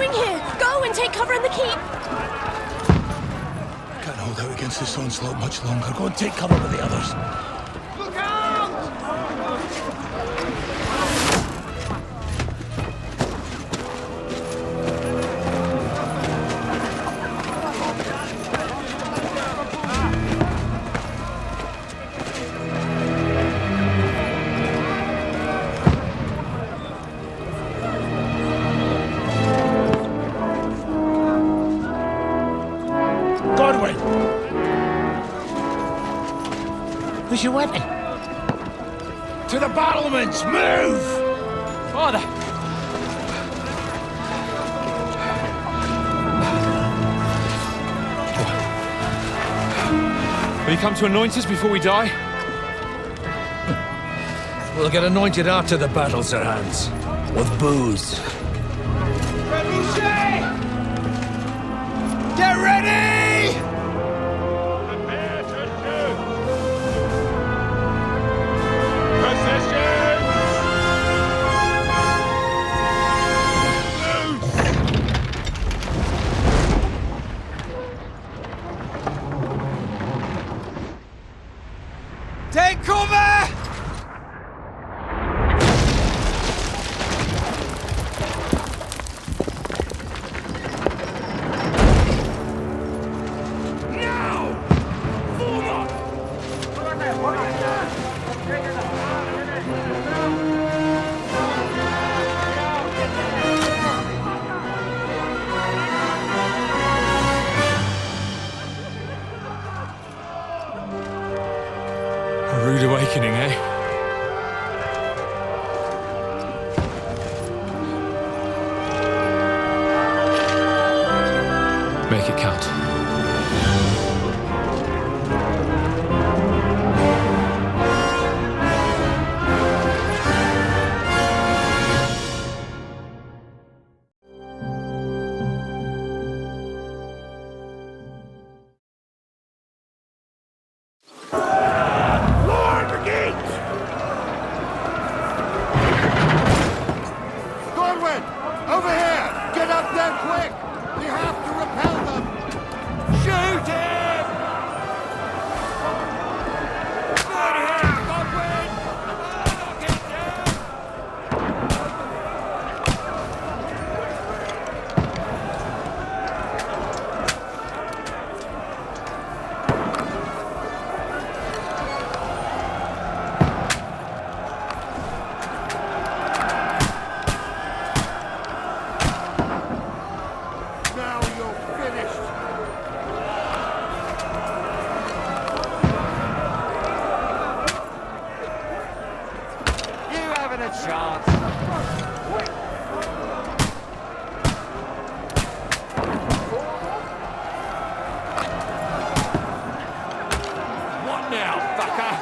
doing here? Go and take cover in the keep! Can't hold out against this onslaught much longer. Go and take cover with the others. Look out! Where's your weapon? To the battlements! Move! Father! Will you come to anoint us before we die? We'll get anointed after the battles are hands. With booze. Get ready! Take cover! A rude awakening, eh? Make it count. Over here! Get up there quick! We have to repel them! Shoot him! Good hit, Godwin! Knock him down! Chance. What now, fucker?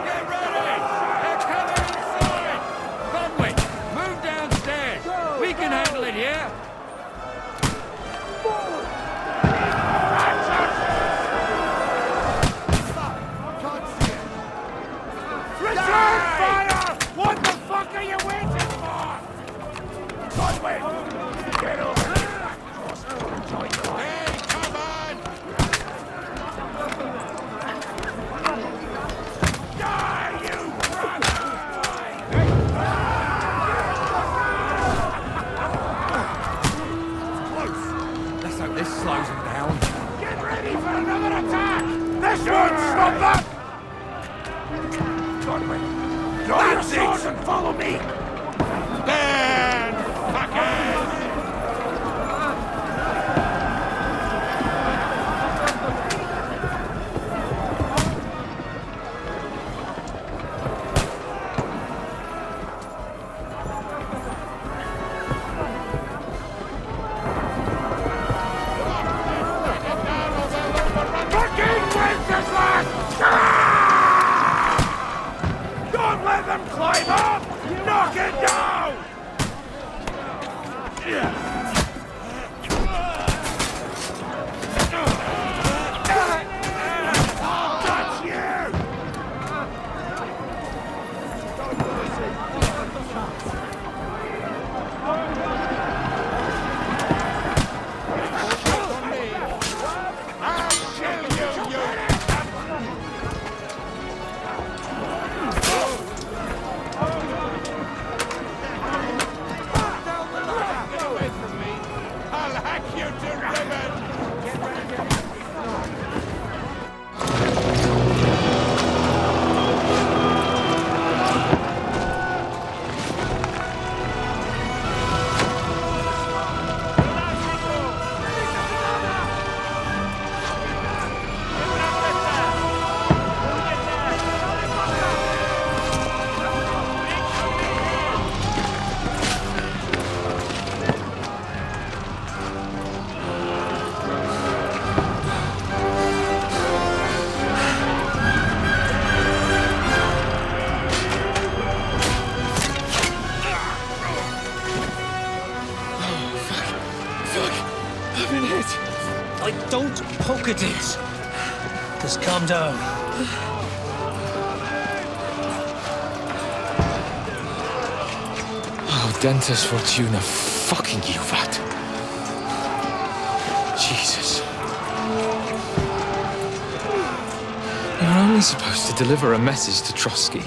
Get ready! They're coming inside! Conway, move downstairs. We can handle it here. Return fire! What the fuck are you waiting for? Conway, get over here! Hey, come on! Die, you brother! Close. Let's hope this slows him down. Get ready for another attack! This won't stop that! Godwin, draw your swords and follow me! Stand, fuckers! Fucking Wenceslas! Don't let them climb up! Knock you to ribbons! I've been hit. Don't poke at it. Just calm down. Oh, Dentes Fortuna, fucking you, vat. Jesus. You're only supposed to deliver a message to Trotsky.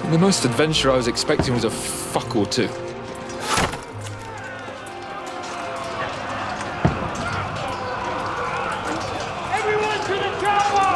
And the most adventure I was expecting was a fuck or two. Everyone to the chopper!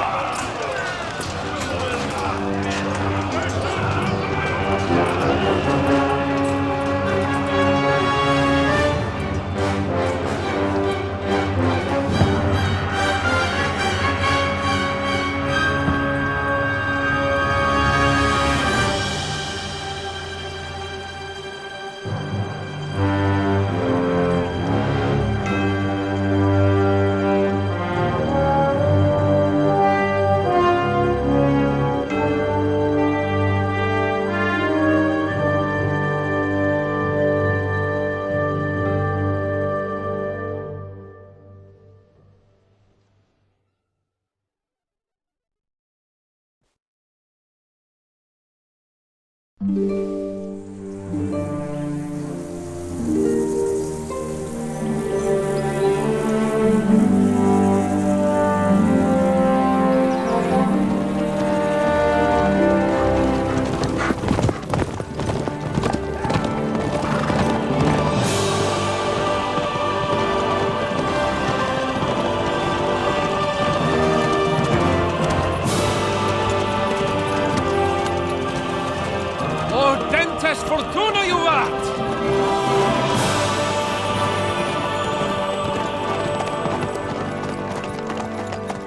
Oh, Dentes Fortuna, you vat!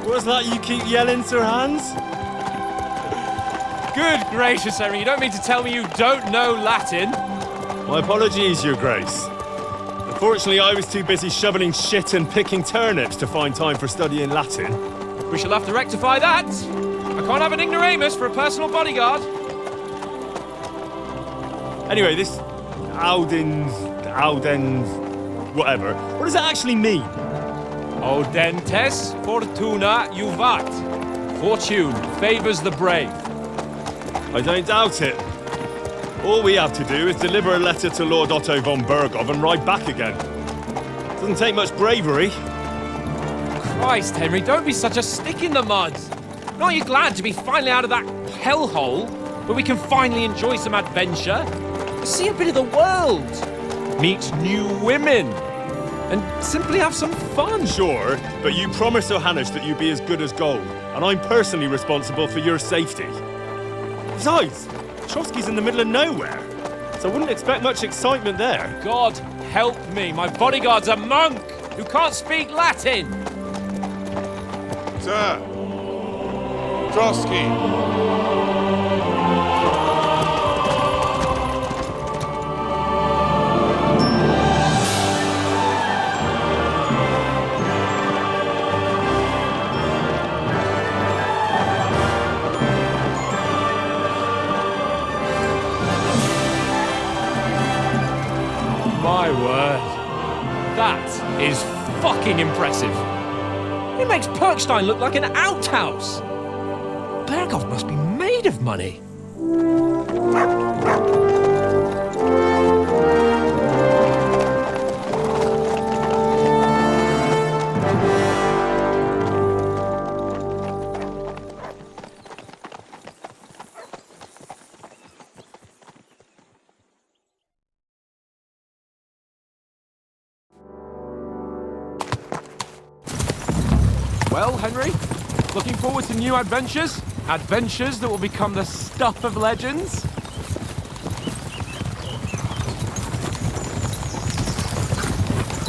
What's that you keep yelling, Sir Hans? Good gracious, Henry, you don't mean to tell me you don't know Latin? My apologies, Your Grace. Unfortunately, I was too busy shoveling shit and picking turnips to find time for studying Latin. We shall have to rectify that. I can't have an ignoramus for a personal bodyguard. Anyway, this Audens, whatever. What does that actually mean? O Dentes Fortuna Juvat. Fortune favors the brave. I don't doubt it. All we have to do is deliver a letter to Lord Otto von Bergov and ride back again. Doesn't take much bravery. Christ, Henry, don't be such a stick in the mud. Aren't you glad to be finally out of that hellhole where we can finally enjoy some adventure? See a bit of the world. Meet new women. And simply have some fun. Sure, but you promised Johannes that you'd be as good as gold, and I'm personally responsible for your safety. Besides, Trotsky's in the middle of nowhere, so I wouldn't expect much excitement there. God help me, my bodyguard's a monk who can't speak Latin. Sir! Trotsky! My word. That is fucking impressive. It makes Perkstein look like an outhouse. Bergov must be made of money. Well, Henry, looking forward to new adventures? Adventures that will become the stuff of legends?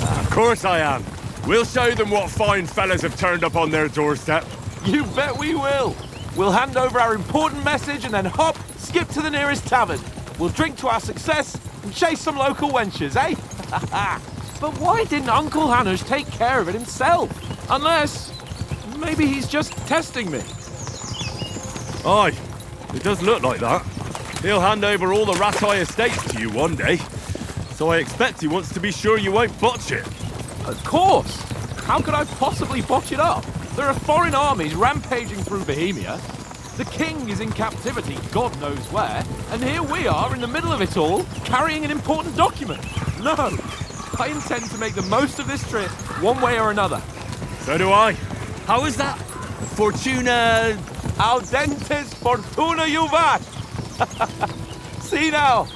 Of course I am. We'll show them what fine fellas have turned up on their doorstep. You bet we will. We'll hand over our important message and then hop, skip to the nearest tavern. We'll drink to our success and chase some local wenches, eh? But why didn't Uncle Hanush take care of it himself? Unless, maybe he's just testing me. Aye, it does look like that. He'll hand over all the Ratai estates to you one day. So I expect he wants to be sure you won't botch it. Of course! How could I possibly botch it up? There are foreign armies rampaging through Bohemia. The king is in captivity, God knows where, and here we are in the middle of it all, carrying an important document. No, I intend to make the most of this trip, one way or another. So do I. How is that? Fortuna... Audentes fortuna juvat! See now,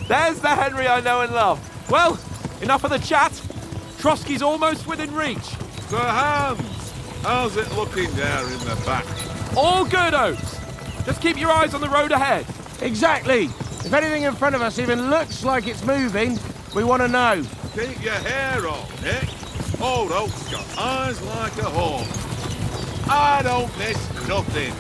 there's the Henry I know and love. Well, enough of the chat. Trotsky's almost within reach. Sir Hans, how's it looking there in the back? All good, Oates. Just keep your eyes on the road ahead. Exactly. If anything in front of us even looks like it's moving, we want to know. Keep your hair on, Nick. Old Oak's got eyes like a hawk. I don't miss nothing.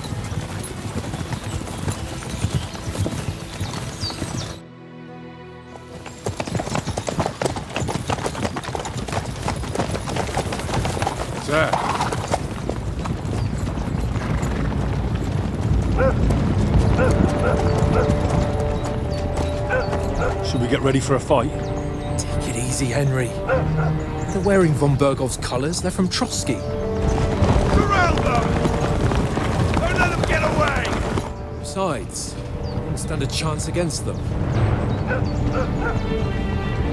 Sir. Should we get ready for a fight? Take it easy, Henry. They're wearing von Bergov's colours. They're from Trotsky. Corral them! Don't let them get away! Besides, I wouldn't stand a chance against them.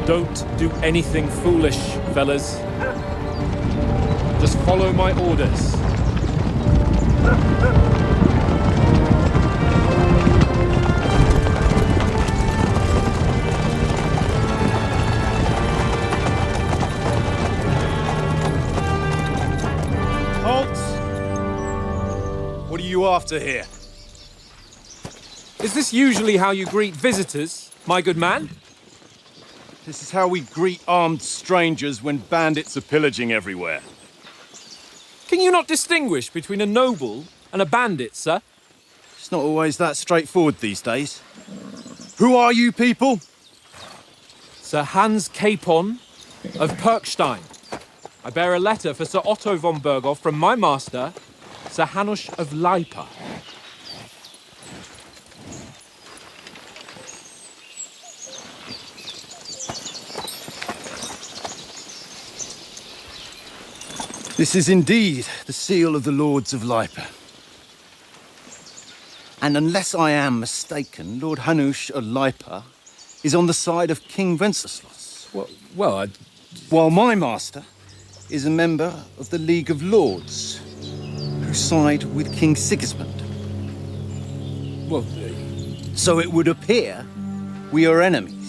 Don't do anything foolish, fellas. Just follow my orders. What are you after here? Is this usually how you greet visitors, my good man? This is how we greet armed strangers when bandits are pillaging everywhere. Can you not distinguish between a noble and a bandit, sir? It's not always that straightforward these days. Who are you people? Sir Hans Capon of Perkstein. I bear a letter for Sir Otto von Berghoff from my master, Sir Hanush of Leipa. This is indeed the seal of the Lords of Leipa. And unless I am mistaken, Lord Hanush of Leipa is on the side of King Wenceslas. While my master is a member of the League of Lords, who side with King Sigismund. So it would appear we are enemies.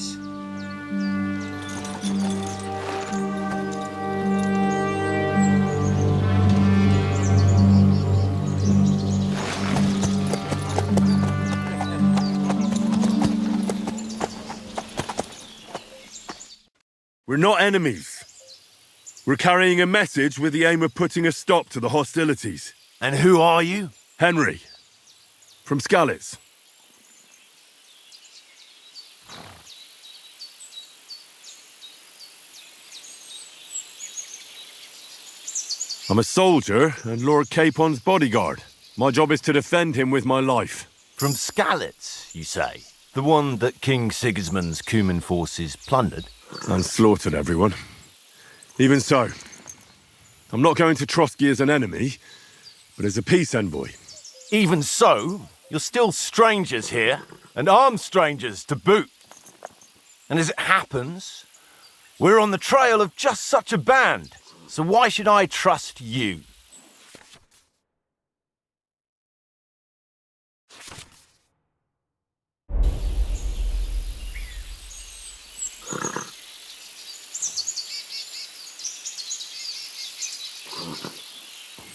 We're not enemies. We're carrying a message with the aim of putting a stop to the hostilities. And who are you? Henry, from Skalitz. I'm a soldier and Lord Capon's bodyguard. My job is to defend him with my life. From Skalitz, you say? The one that King Sigismund's Cuman forces plundered? And slaughtered everyone. Even so, I'm not going to Trotsky as an enemy, but as a peace envoy. Even so, you're still strangers here, and armed strangers to boot. And as it happens, we're on the trail of just such a band, so why should I trust you?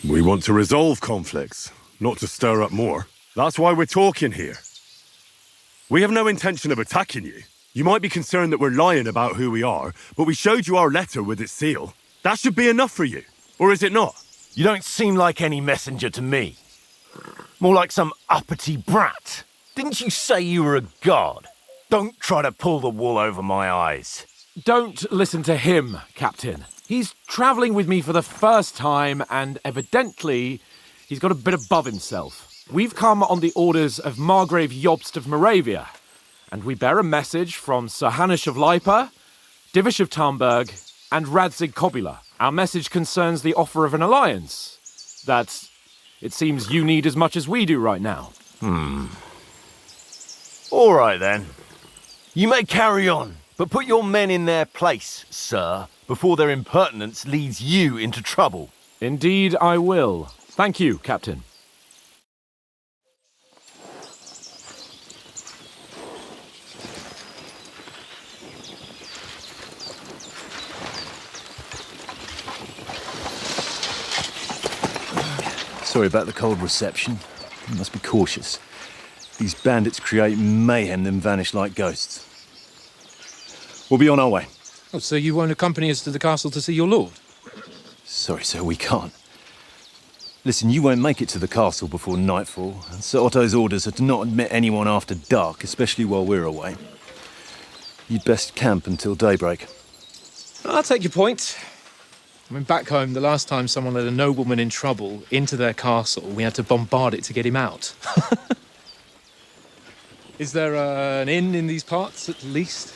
We want to resolve conflicts, not to stir up more. That's why we're talking here. We have no intention of attacking you. You might be concerned that we're lying about who we are, but we showed you our letter with its seal. That should be enough for you. Or is it not? You don't seem like any messenger to me. More like some uppity brat. Didn't you say you were a god? Don't try to pull the wool over my eyes. Don't listen to him, Captain. He's travelling with me for the first time, and evidently, he's got a bit above himself. We've come on the orders of Margrave Jobst of Moravia, and we bear a message from Sir Hanush of Lipa, Divish of Tarnberg, and Radzig Kobula. Our message concerns the offer of an alliance that it seems you need as much as we do right now. All right, then. You may carry on, but put your men in their place, sir, before their impertinence leads you into trouble. Indeed, I will. Thank you, Captain. Sorry about the cold reception. You must be cautious. These bandits create mayhem, then vanish like ghosts. We'll be on our way. Oh, so you won't accompany us to the castle to see your lord? Sorry, sir, we can't. Listen, you won't make it to the castle before nightfall, and Sir Otto's orders are to not admit anyone after dark, especially while we're away. You'd best camp until daybreak. I'll take your point. I mean, back home, the last time someone let a nobleman in trouble into their castle, we had to bombard it to get him out. Is there an inn in these parts, at least?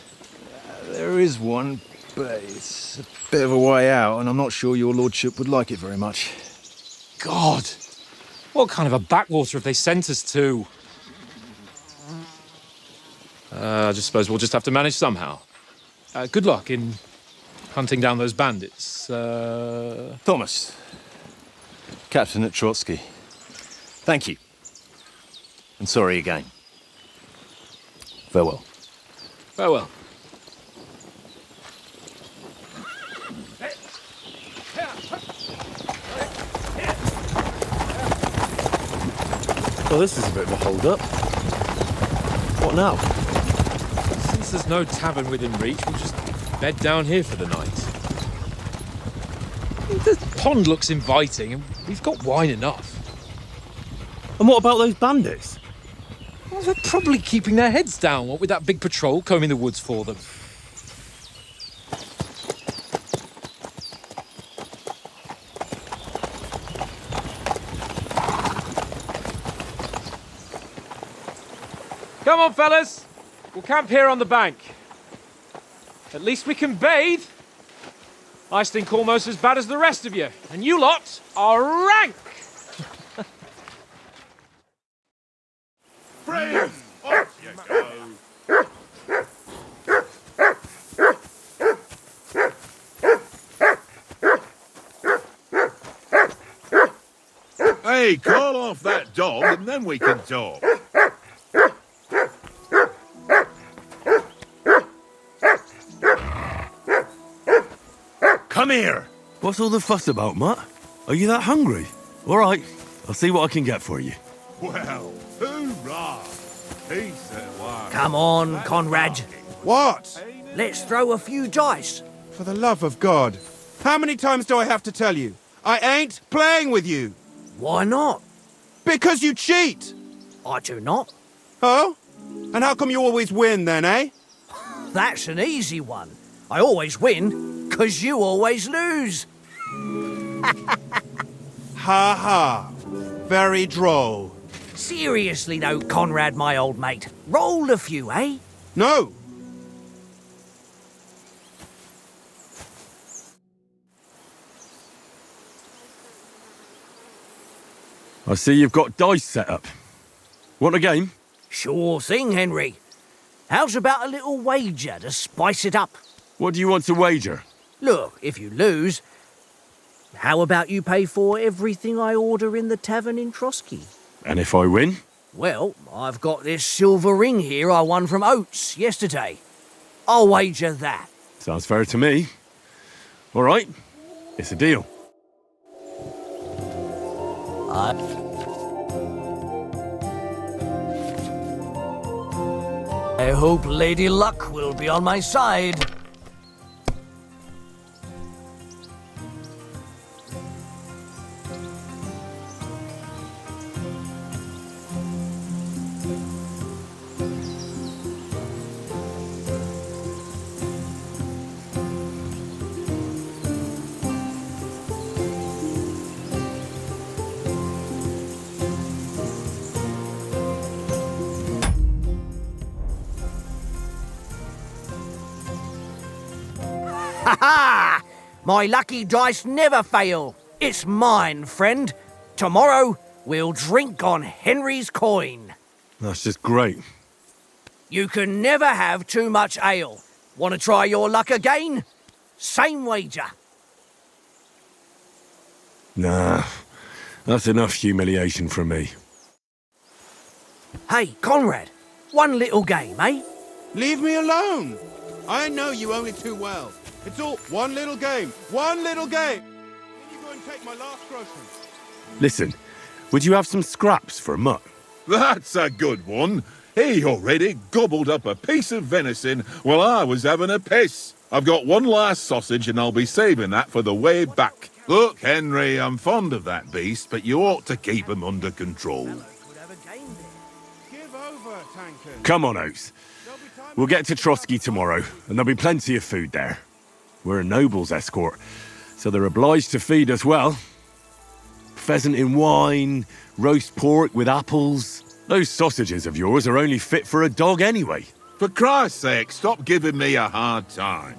There is one, but it's a bit of a way out, and I'm not sure your lordship would like it very much. God! What kind of a backwater have they sent us to? I just suppose we'll just have to manage somehow. Good luck in hunting down those bandits. Thomas, Captain at Trotsky. Thank you. And sorry again. Farewell. Farewell. Well, this is a bit of a hold-up. What now? Since there's no tavern within reach, we'll just bed down here for the night. The pond looks inviting, and we've got wine enough. And what about those bandits? Well, they're probably keeping their heads down, what with that big patrol combing the woods for them. Come on, fellas. We'll camp here on the bank. At least we can bathe. I stink almost as bad as the rest of you, and you lot are rank! Friends, off you go. Hey, call off that dog and then we can talk. Come here! What's all the fuss about, Mutt? Are you that hungry? All right, I'll see what I can get for you. Well, hoorah! Peace at last. Come on, Conrad. What? Let's throw a few dice. For the love of God. How many times do I have to tell you? I ain't playing with you. Why not? Because you cheat. I do not. Oh? And how come you always win then, eh? That's an easy one. I always win, 'cause you always lose. Ha ha. Very droll. Seriously though, Conrad, my old mate. Roll a few, eh? No. I see you've got dice set up. Want a game? Sure thing, Henry. How's about a little wager to spice it up? What do you want to wager? Look, if you lose, how about you pay for everything I order in the tavern in Trotsky? And if I win? Well, I've got this silver ring here I won from Oates yesterday. I'll wager that. Sounds fair to me. All right, it's a deal. I hope Lady Luck will be on my side. Ha ha! My lucky dice never fail. It's mine, friend. Tomorrow, we'll drink on Henry's coin. That's just great. You can never have too much ale. Want to try your luck again? Same wager. Nah, that's enough humiliation from me. Hey, Conrad, one little game, eh? Leave me alone! I know you only too well. It's all one little game. One little game! Then you go and take my last groceries. Listen, would you have some scraps for a mutt? That's a good one. He already gobbled up a piece of venison while I was having a piss. I've got one last sausage and I'll be saving that for the way back. Look, Henry, I'm fond of that beast, but you ought to keep him under control. Give over, Tankard. Come on, Oates. We'll get to Trotsky tomorrow, and there'll be plenty of food there. We're a noble's escort, so they're obliged to feed us well. Pheasant in wine, roast pork with apples. Those sausages of yours are only fit for a dog anyway. For Christ's sake, stop giving me a hard time.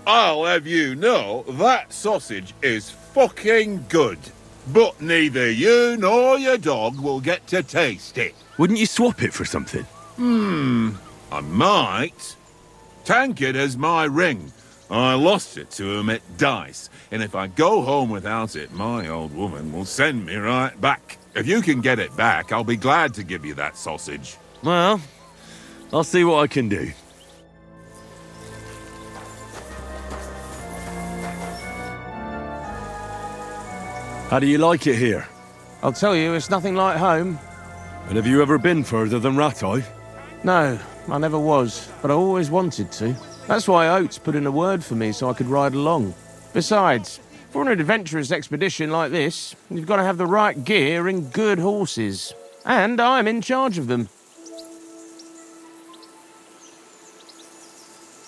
I'll have you know that sausage is fucking good. But neither you nor your dog will get to taste it. Wouldn't you swap it for something? I might. Tankard has my ring. I lost it to him at dice, and if I go home without it, my old woman will send me right back. If you can get it back, I'll be glad to give you that sausage. Well, I'll see what I can do. How do you like it here? I'll tell you, it's nothing like home. And have you ever been further than Rattay? No, I never was, but I always wanted to. That's why Oates put in a word for me so I could ride along. Besides, for an adventurous expedition like this, you've got to have the right gear and good horses. And I'm in charge of them.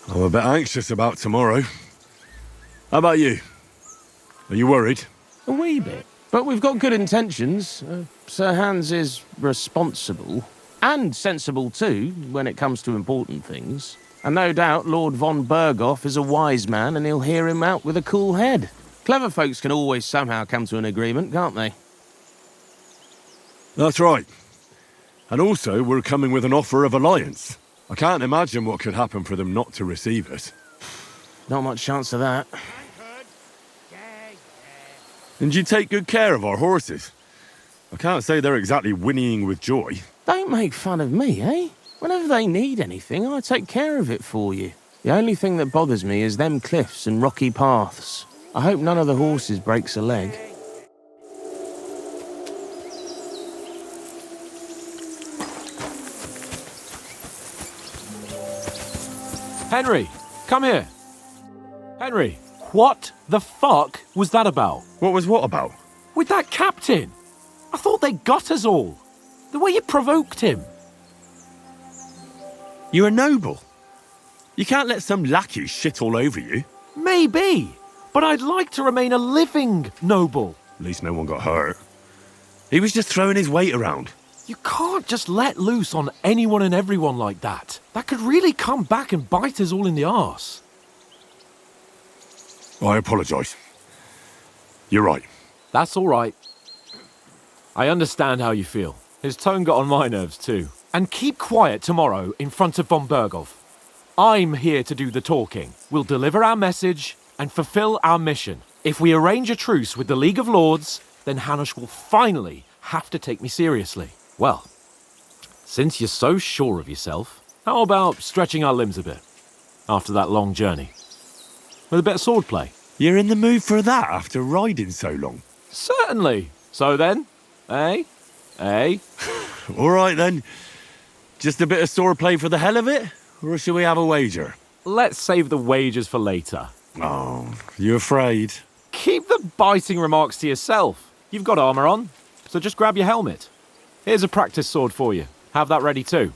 I'm a bit anxious about tomorrow. How about you? Are you worried? A wee bit. But we've got good intentions. Sir Hans is responsible. And sensible too, when it comes to important things. And no doubt Lord von Berghoff is a wise man and he'll hear him out with a cool head. Clever folks can always somehow come to an agreement, can't they? That's right. And also, we're coming with an offer of alliance. I can't imagine what could happen for them not to receive us. Not much chance of that. And you take good care of our horses. I can't say they're exactly whinnying with joy. Don't make fun of me, eh? Whenever they need anything, I take care of it for you. The only thing that bothers me is them cliffs and rocky paths. I hope none of the horses breaks a leg. Henry, come here. Henry, what the fuck was that about? What was what about? With that captain. I thought they got us all. The way you provoked him. You're a noble. You can't let some lackey shit all over you. Maybe, but I'd like to remain a living noble. At least no one got hurt. He was just throwing his weight around. You can't just let loose on anyone and everyone like that. That could really come back and bite us all in the arse. I apologise. You're right. That's all right. I understand how you feel. His tone got on my nerves too. And keep quiet tomorrow in front of von Berghoff. I'm here to do the talking. We'll deliver our message and fulfill our mission. If we arrange a truce with the League of Lords, then Hanush will finally have to take me seriously. Well, since you're so sure of yourself, how about stretching our limbs a bit after that long journey? With a bit of swordplay. You're in the mood for that after riding so long? Certainly. So then, Eh? Eh? All right, then. Just a bit of swordplay for the hell of it? Or shall we have a wager? Let's save the wagers for later. Oh, you afraid? Keep the biting remarks to yourself. You've got armour on, so just grab your helmet. Here's a practice sword for you. Have that ready too.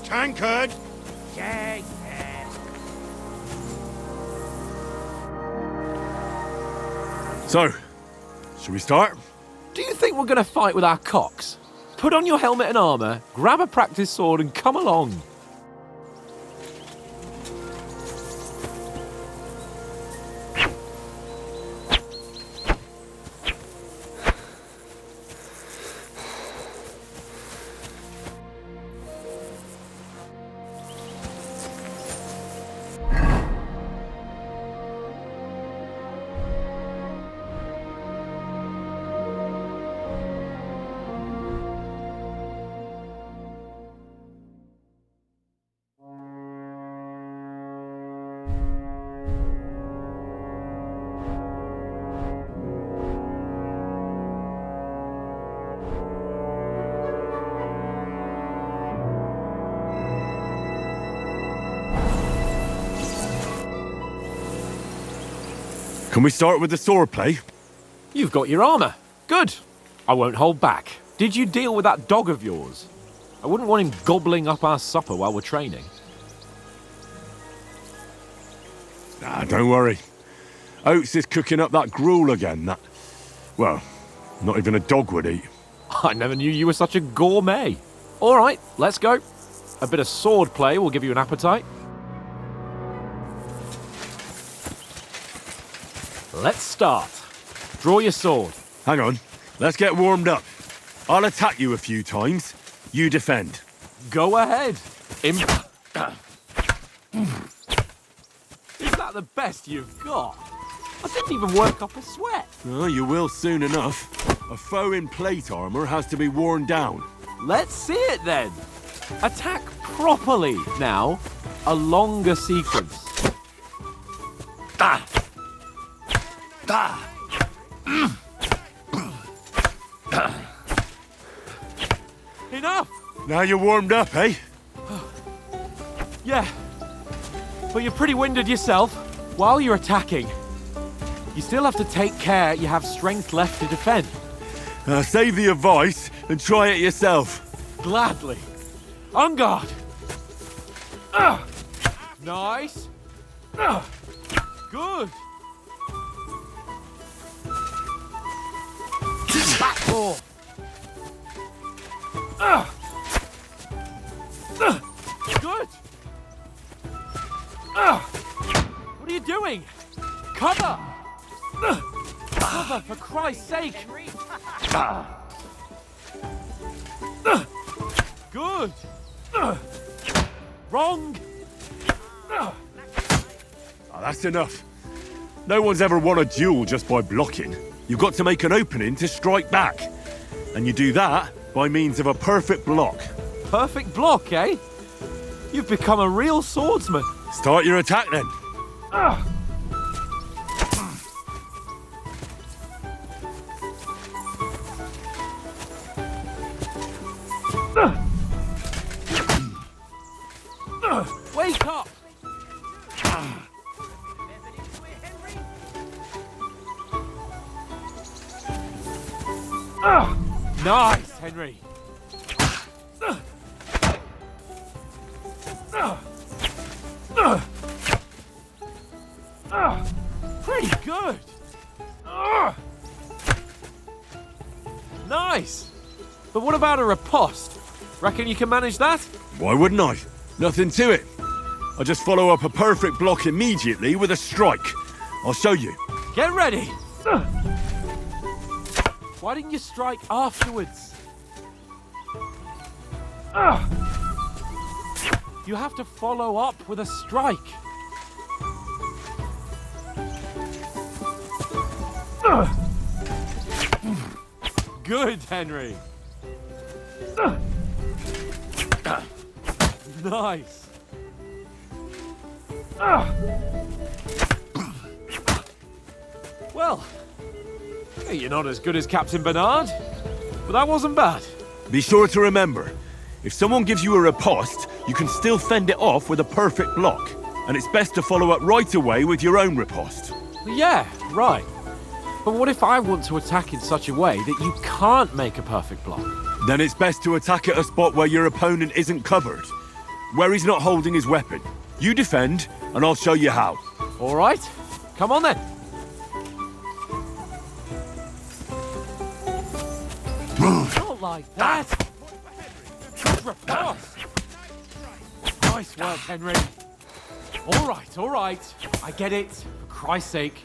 Tankard! Yeah, yeah. So, shall we start? Do you think we're going to fight with our cocks? Put on your helmet and armour, grab a practice sword and come along. Can we start with the swordplay? You've got your armour. Good. I won't hold back. Did you deal with that dog of yours? I wouldn't want him gobbling up our supper while we're training. Nah, don't worry. Oates is cooking up that gruel again that... Well, not even a dog would eat. I never knew you were such a gourmet. All right, let's go. A bit of sword play will give you an appetite. Let's start. Draw your sword. Hang on. Let's get warmed up. I'll attack you a few times. You defend. Go ahead. Is that the best you've got? I didn't even work up a sweat. Oh, you will soon enough. A foe in plate armour has to be worn down. Let's see it then. Attack properly. Now, a longer sequence. Ah! Enough! Now you're warmed up, eh? Yeah. But you're pretty winded yourself. While you're attacking, you still have to take care you have strength left to defend. Save the advice and try it yourself. Gladly. On guard. Nice. Good. Back four. Good. What are you doing? Cover. Cover, for Christ's sake. Good. Wrong. Oh, that's enough. No one's ever won a duel just by blocking. You've got to make an opening to strike back. And you do that by means of a perfect block. Perfect block, eh? You've become a real swordsman. Start your attack then. Wake up! Nice, Henry. Pretty good. Nice. But what about a riposte? Reckon you can manage that? Why wouldn't I? Nothing to it. I just follow up a perfect block immediately with a strike. I'll show you. Get ready. Why didn't you strike afterwards? You have to follow up with a strike. Good, Henry. Nice. Well, you're not as good as Captain Bernard, but that wasn't bad. Be sure to remember, if someone gives you a riposte, you can still fend it off with a perfect block. And it's best to follow up right away with your own riposte. Yeah, right. But what if I want to attack in such a way that you can't make a perfect block? Then it's best to attack at a spot where your opponent isn't covered. Where he's not holding his weapon. You defend, and I'll show you how. All right. Come on then. Not like that. Riposte. Nice work, Henry. All right. I get it. For Christ's sake.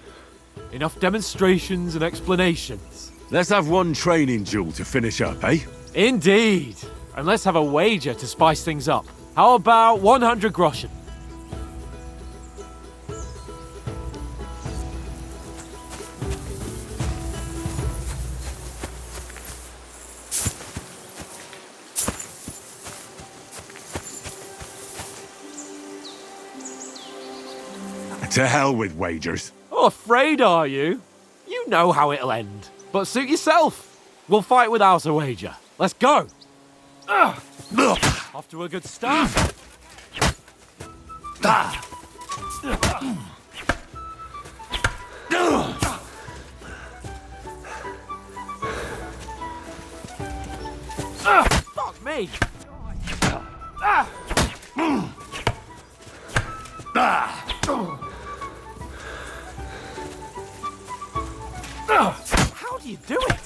Enough demonstrations and explanations. Let's have one training duel to finish up, eh? Indeed. And let's have a wager to spice things up. How about 100 groschen? To hell with wagers. Oh, afraid are you? You know how it'll end. But suit yourself. We'll fight without a wager. Let's go. Off to a good start. Fuck me. How do you do it?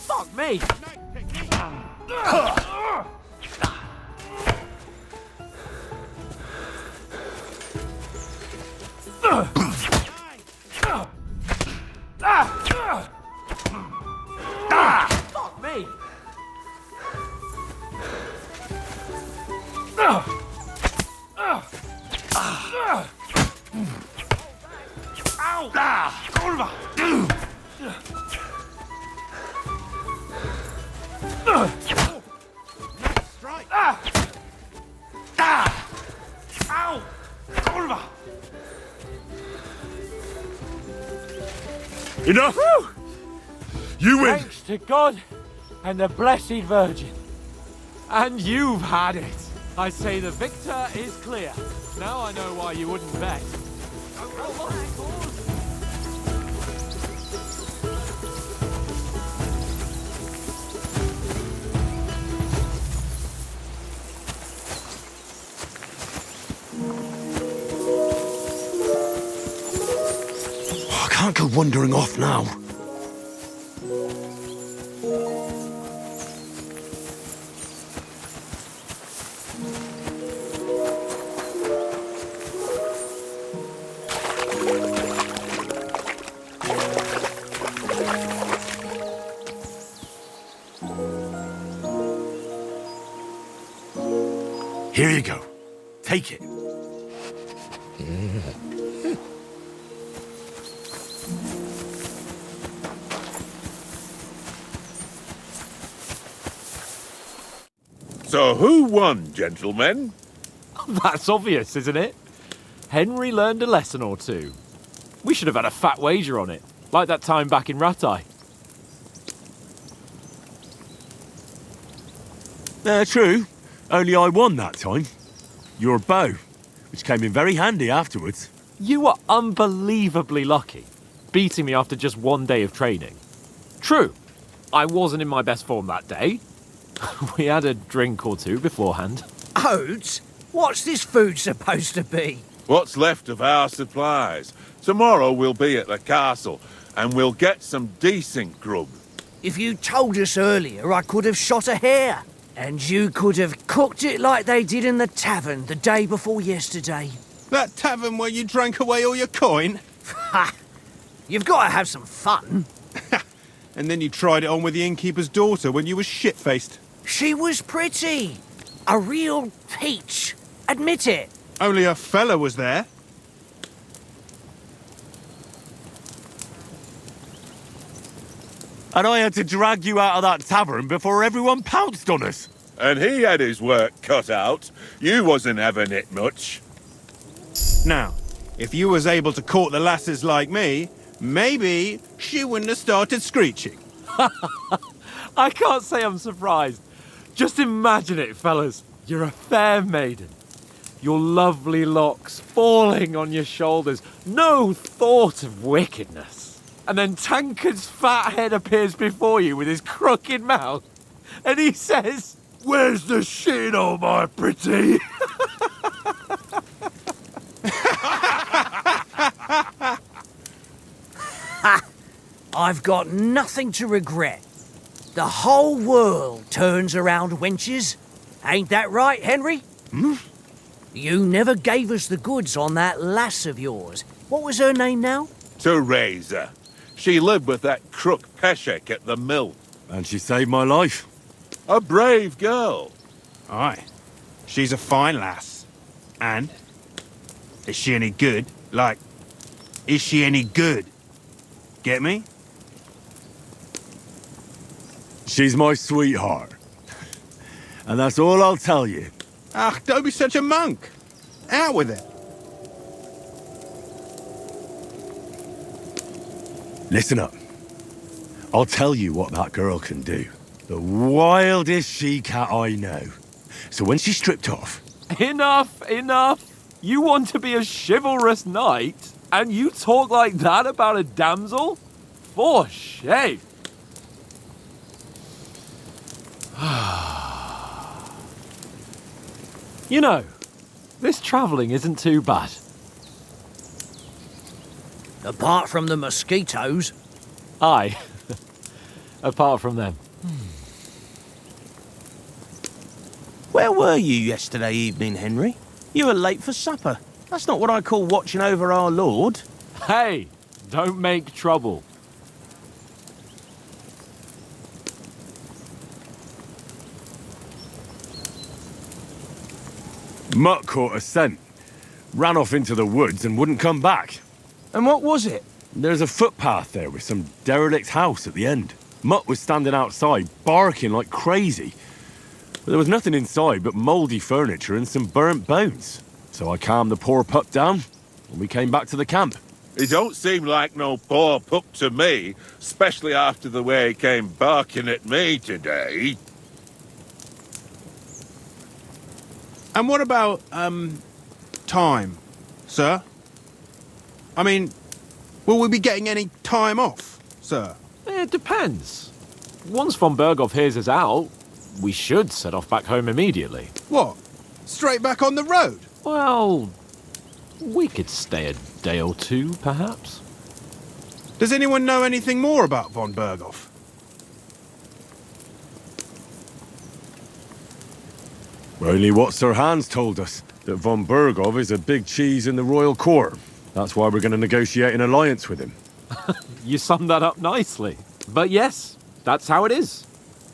Fuck me! Fuck me! Enough! You win! Thanks to God and the Blessed Virgin. And you've had it. I say the victor is clear. Now I know why you wouldn't bet. I can't go wandering off now. Here you go. Take it. So who won, gentlemen? That's obvious, isn't it? Henry learned a lesson or two. We should have had a fat wager on it, like that time back in Rattay. True. Only I won that time. Your bow, which came in very handy afterwards. You were unbelievably lucky, beating me after just one day of training. True, I wasn't in my best form that day. We had a drink or two beforehand. Oates? What's this food supposed to be? What's left of our supplies. Tomorrow we'll be at the castle, and we'll get some decent grub. If you told us earlier, I could have shot a hare. And you could have cooked it like they did in the tavern the day before yesterday. That tavern where you drank away all your coin? Ha! You've got to have some fun. And then you tried it on with the innkeeper's daughter when you were shit-faced. She was pretty. A real peach. Admit it. Only a fella was there. And I had to drag you out of that tavern before everyone pounced on us. And he had his work cut out. You wasn't having it much. Now, if you was able to court the lasses like me, maybe she wouldn't have started screeching. I can't say I'm surprised. Just imagine it, fellas. You're a fair maiden. Your lovely locks falling on your shoulders. No thought of wickedness. And then Tankard's fat head appears before you with his crooked mouth. And he says, "Where's the shit, oh my pretty?" I've got nothing to regret. The whole world turns around wenches. Ain't that right, Henry? Hmm? You never gave us the goods on that lass of yours. What was her name now? Teresa. She lived with that crook Peshek at the mill. And she saved my life. A brave girl. Aye. She's a fine lass. And? Is she any good? Like, is she any good? Get me? She's my sweetheart. And that's all I'll tell you. Ah, don't be such a monk. Out with it. Listen up. I'll tell you what that girl can do. The wildest she-cat I know. So when she's stripped off... Enough, enough. You want to be a chivalrous knight, and you talk like that about a damsel? For shame. You know, this travelling isn't too bad. Apart from the mosquitoes. Aye. Apart from them. Where were you yesterday evening, Henry? You were late for supper. That's not what I call watching over our Lord. Hey, don't make trouble. Mutt caught a scent. Ran off into the woods and wouldn't come back. And what was it? There's a footpath there with some derelict house at the end. Mutt was standing outside, barking like crazy. But there was nothing inside but mouldy furniture and some burnt bones. So I calmed the poor pup down, and we came back to the camp. He don't seem like no poor pup to me, especially after the way he came barking at me today. And what about, time, sir? I mean, will we be getting any time off, sir? It depends. Once von Berghoff hears us out, we should set off back home immediately. What? Straight back on the road? Well, we could stay a day or two, perhaps. Does anyone know anything more about von Berghoff? Only what Sir Hans told us, that von Berghoff is a big cheese in the royal court. That's why we're going to negotiate an alliance with him. You summed that up nicely. But yes, that's how it is.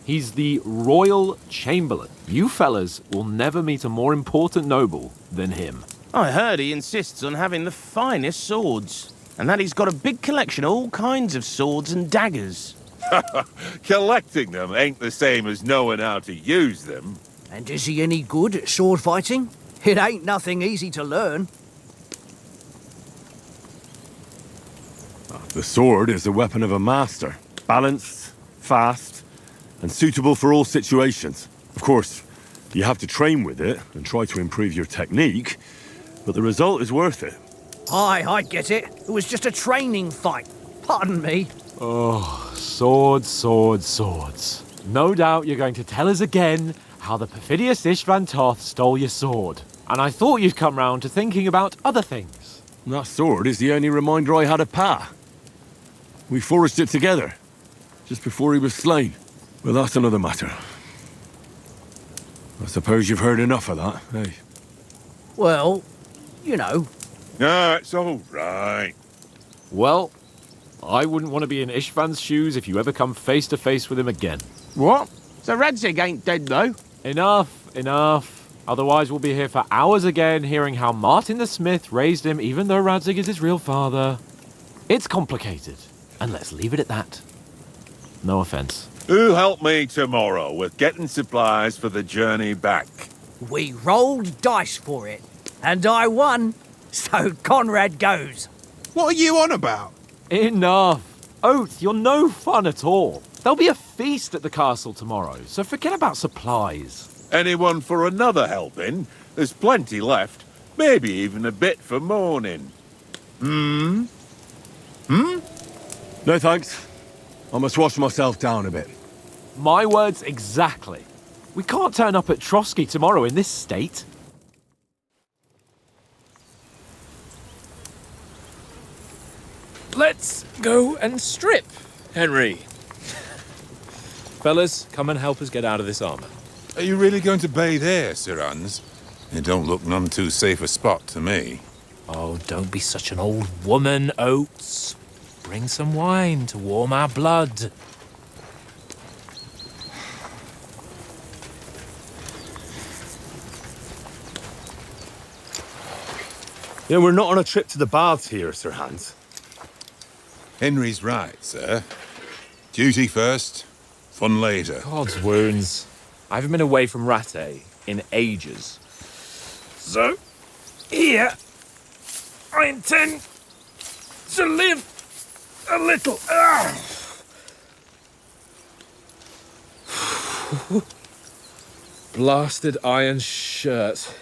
He's the royal chamberlain. You fellas will never meet a more important noble than him. I heard he insists on having the finest swords, and that he's got a big collection of all kinds of swords and daggers. Collecting them ain't the same as knowing how to use them. And is he any good at sword fighting? It ain't nothing easy to learn. The sword is the weapon of a master. Balanced, fast, and suitable for all situations. Of course, you have to train with it and try to improve your technique, but the result is worth it. Aye, I get it. It was just a training fight. Pardon me. Oh, swords, swords, swords. No doubt you're going to tell us again how the perfidious Istvan Toth stole your sword. And I thought you'd come round to thinking about other things. That sword is the only reminder I had of Pa. We forged it together, just before he was slain. But that's another matter. I suppose you've heard enough of that, eh? Well, you know. No, it's all right. Well, I wouldn't want to be in Ishvan's shoes if you ever come face to face with him again. What? So Radzig ain't dead, though? Enough. Otherwise we'll be here for hours again, hearing how Martin the Smith raised him even though Radzig is his real father. It's complicated, and let's leave it at that. No offense. Who helped me tomorrow with getting supplies for the journey back? We rolled dice for it, and I won, so Conrad goes. What are you on about? Enough. Oath, you're no fun at all. There'll be a feast at the castle tomorrow, so forget about supplies. Anyone for another helping? There's plenty left. Maybe even a bit for morning. No thanks. I must wash myself down a bit. My words exactly. We can't turn up at Trotsky tomorrow in this state. Let's go and strip, Henry. Fellas, come and help us get out of this armor. Are you really going to bathe here, Sir Hans? It don't look none too safe a spot to me. Oh, don't be such an old woman, Oates. Bring some wine to warm our blood. You know, we're not on a trip to the baths here, Sir Hans. Henry's right, sir. Duty first, fun later. God's wounds. I haven't been away from Rattay in ages. So, here, I intend to live a little. Blasted iron shirt.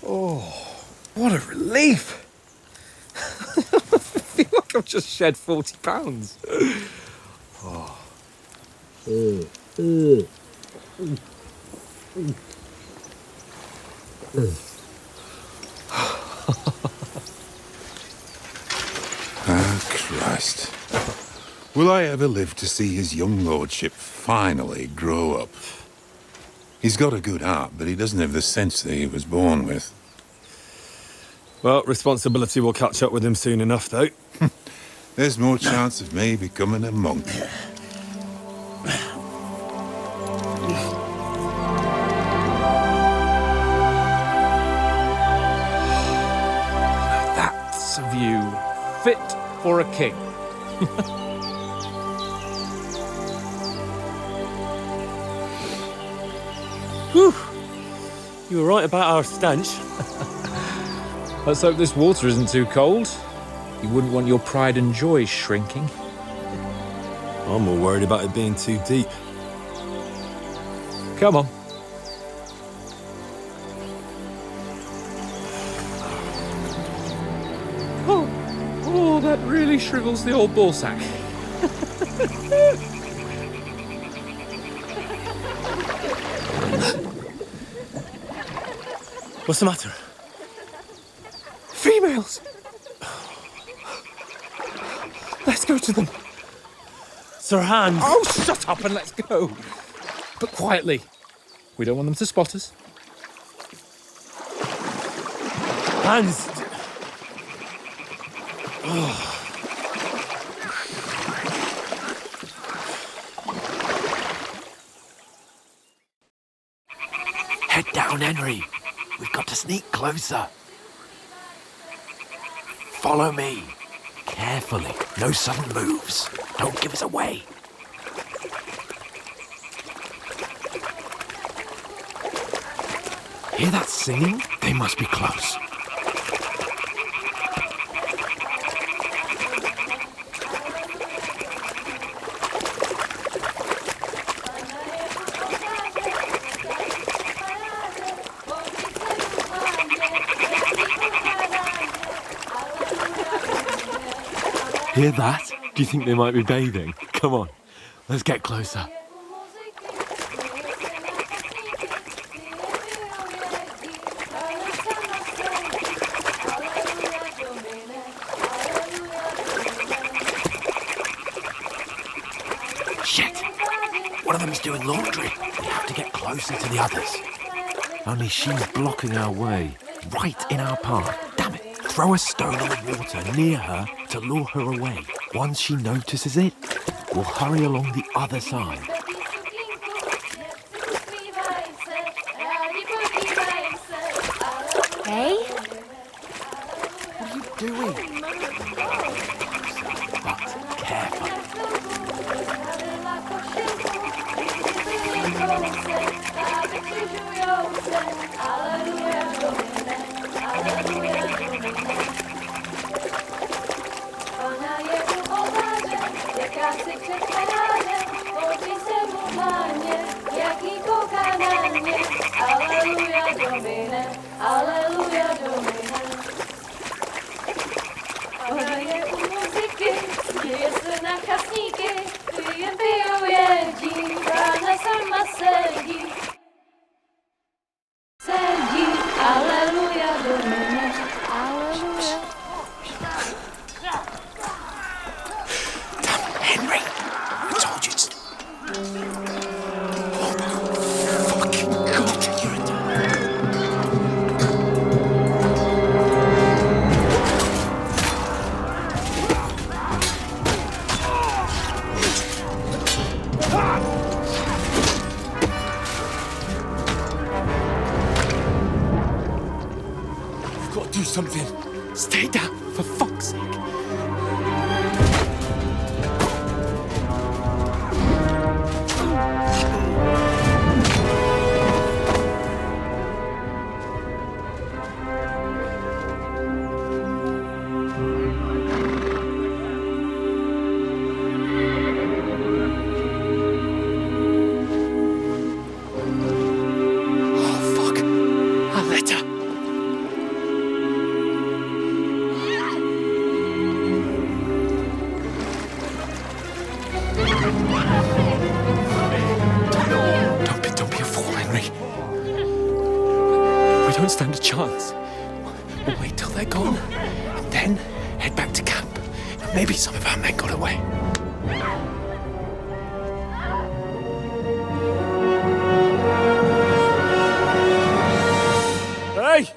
Oh, what a relief. I feel like I've just shed 40 pounds. Oh. Ah, Christ. Will I ever live to see his young lordship finally grow up? He's got a good heart, but he doesn't have the sense that he was born with. Well, responsibility will catch up with him soon enough, though. There's more chance of me becoming a monk. That's a view fit for a king. Whew. You were right about our stench. Let's hope this water isn't too cold. You wouldn't want your pride and joy shrinking. I'm more worried about it being too deep. Come on. Oh, that really shrivels the old ball sack. What's the matter? Females! Let's go to them. Sir Hans! Oh, shut up and let's go. But quietly. We don't want them to spot us. Hans! Head down, Henry. We've got to sneak closer. Follow me. Carefully. No sudden moves. Don't give us away. Hear that singing? They must be close. Hear that? Do you think they might be bathing? Come on, let's get closer. Shit! One of them's doing laundry. We have to get closer to the others. Only she's blocking our way, right in our path. Damn it! Throw a stone on the water near her to lure her away. Once she notices it, we'll hurry along the other side. Hey? What are you doing? But careful. Henry, I told you to... Oh my fucking God, you're a... We've got to do something. Stay down, for fuck's sake. Oh, fuck. A letter. Don't be a fool, Henry. We don't stand a chance. We'll wait till they're gone, and then head back to camp. Maybe some of our men got away. Hey!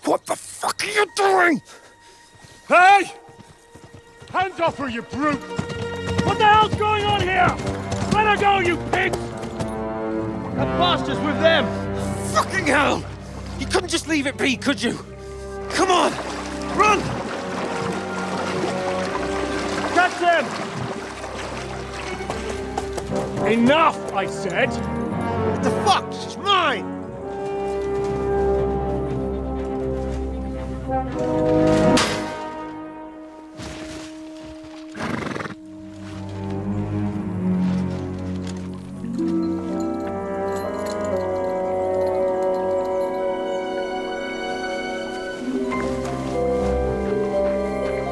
What the fuck are you doing? Hey! Hands off her, you brute! What the hell's going on here? Let her go, you pigs! That bastard's with them! Fucking hell! You couldn't just leave it be, could you? Come on! Run! Catch them! Enough, I said! What the fuck? She's mine!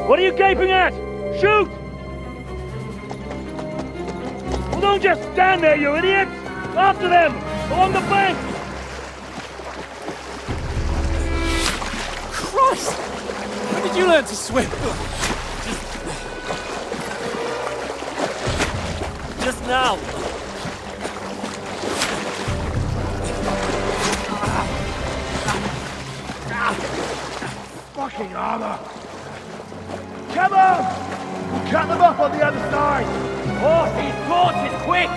What are you gaping at? Shoot! Well, don't just stand there, you idiots! After them! Along the bank! Christ! When did you learn to swim? Just now! Fucking armor! Come on! We'll cut them up on the other side! Oh, he's caught it quick!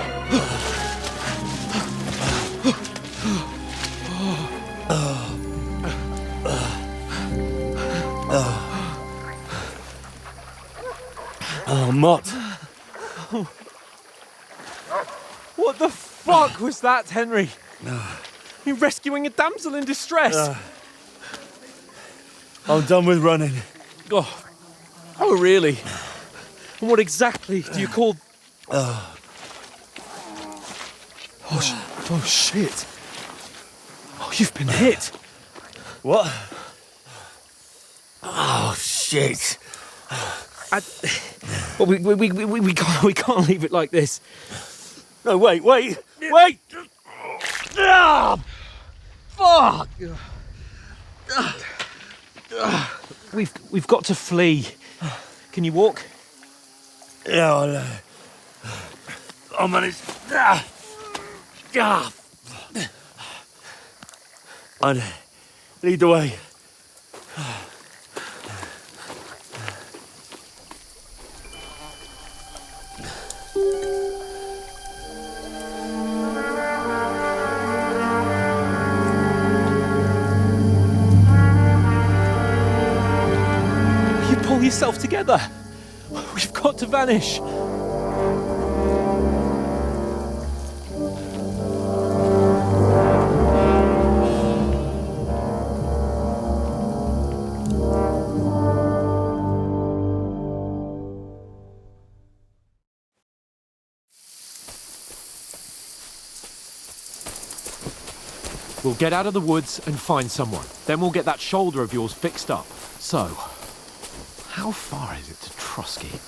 Oh, Mott. What the fuck was that, Henry? You rescuing a damsel in distress? I'm done with running. Oh, really? And what exactly do you call... Oh, shit. Oh, you've been hit. What? Oh, shit. Well, we can't leave it like this. No, wait! Ah, fuck! We've got to flee. Can you walk? Yeah, I'll manage. I'd lead the way. Pull yourself together. We've got to vanish. We'll get out of the woods and find someone. Then we'll get that shoulder of yours fixed up. So, how far is it to Trosky?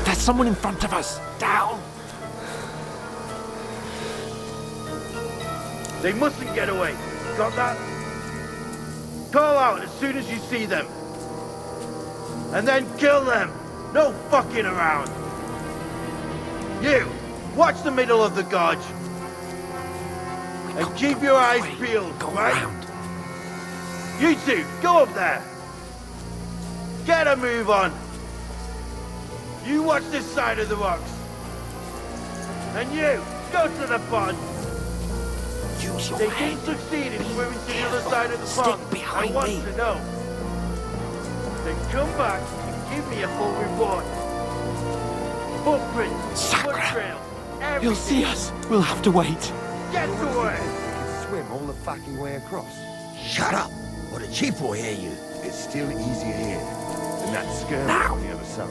There's someone in front of us! Down! They mustn't get away. Got that? Call out as soon as you see them. And then kill them. No fucking around. You, watch the middle of the gorge. And keep your eyes peeled, right? You two, go up there. Get a move on. You watch this side of the rocks. And you, go to the pond. Use your They head. didn't succeed in swimming to the other side of the pond. behind I want me. to know. Then come back and give me a full report. Footprints, foot trails, everything. He'll see us. We'll have to wait. Get to work. Swim all the fucking way across. Shut up, or the chief will hear you. It's still easier here than that skirmish Now. on the other side.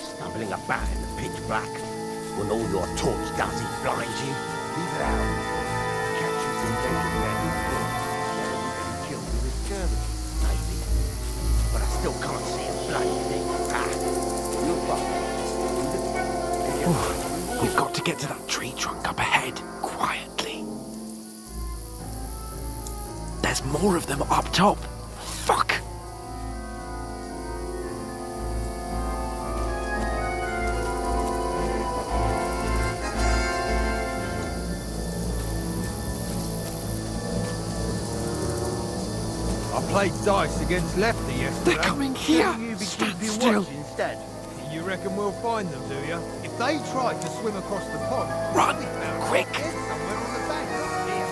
Stumbling about in the pitch black. When all your torch does is blind you. Leave it out. Catch you some danger men who will. Get killed in this skirmish. Maybe. But I still can't see a bloody thing. You'll find. We've got to get to that tree trunk up ahead, quietly. There's more of them up top. Fuck! I played dice against Lefty yesterday. They're coming here. You be Stand keeping still. watch instead. You reckon we'll find them, do you? If they tried to swim across the pond, Run, we'd found quick. them somewhere on the bank. Here.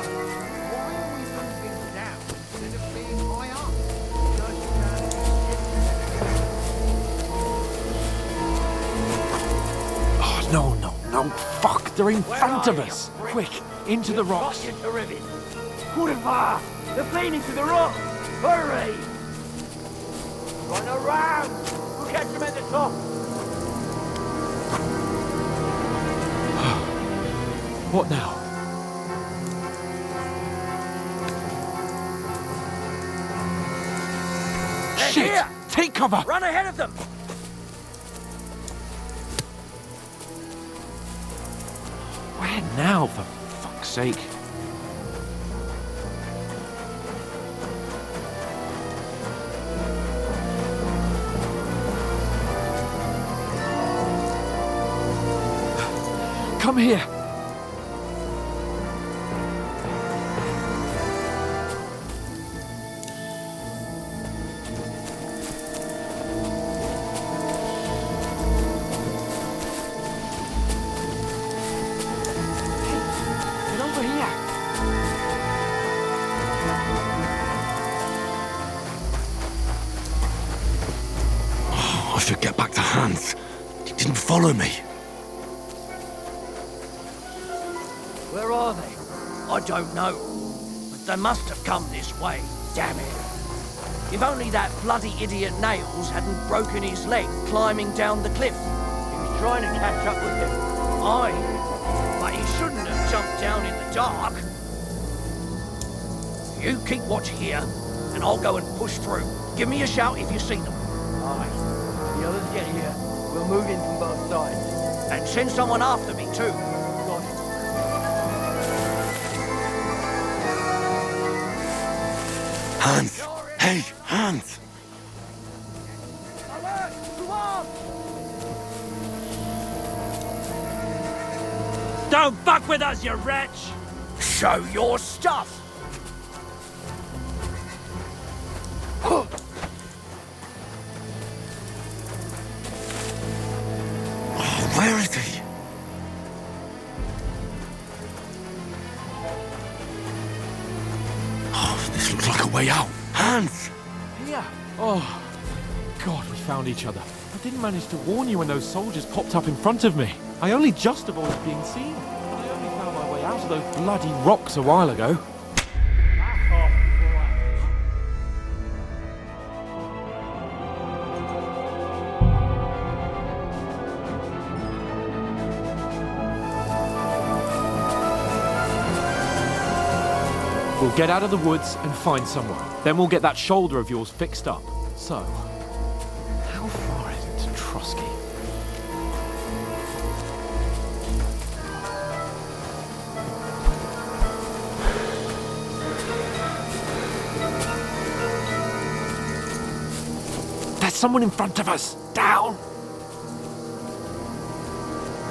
Why are we moving down instead of being high up? Oh, no. Fuck, they're in front of us. Quick, into the rocks. Kurva! They're playing into the rock! Hurry! Run around! We'll catch them at the top! What now? They're Shit! here. Take cover! Run ahead of them. Where now, for fuck's sake? Come here! Get over here! Oh, I should get back to Hans. He didn't follow me. Where are they? I don't know. But they must have come this way. Damn it. If only that bloody idiot Nails hadn't broken his leg climbing down the cliff. He was trying to catch up with him. Aye. But he shouldn't have jumped down in the dark. You keep watch here, and I'll go and push through. Give me a shout if you see them. Aye. The others get here. We'll move in from both sides. And send someone after me, too. Got it. Hans! Hey, Hans! Alert! To arms! Don't fuck with us, you wretch! Show your stuff! Where is he? Oh, this looks like a way out. Hans! Here! Oh, God, we found each other. I didn't manage to warn you when those soldiers popped up in front of me. I only just avoided being seen. And I only found my way out of those bloody rocks a while ago. We'll get out of the woods and find somewhere. Then we'll get that shoulder of yours fixed up. So, how far is it to Trotsky? There's someone in front of us! Down!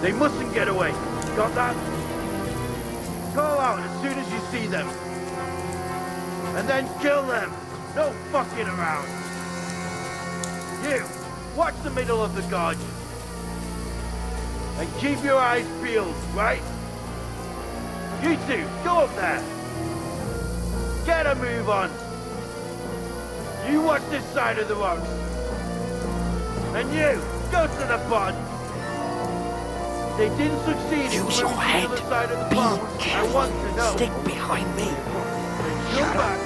They mustn't get away. Got that? Call out as soon as you see them. And then kill them. No fucking around. You, watch the middle of the garden. And keep your eyes peeled, right? You two, go up there. Get a move on. You watch this side of the rocks. And you, go to the pond. They didn't succeed in Use your moving to head. the other side of the Be pond. careful. I want to know. Stick behind me. Go back.